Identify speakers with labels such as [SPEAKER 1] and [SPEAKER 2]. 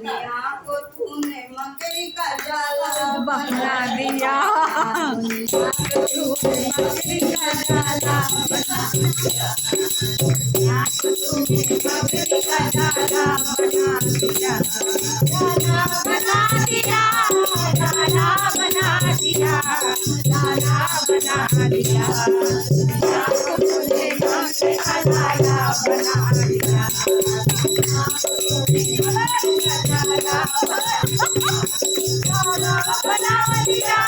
[SPEAKER 1] दुनिया को तूने मकड़ी का जाला बना
[SPEAKER 2] दिया
[SPEAKER 1] तूने मकड़ी का जाला बना दिया तूने मकड़ी का जाला बना दिया जाला बना दिया जाला बना दिया जाला बना दिया दुनिया को तूने मकड़ी का जाला बना दिया बना दिया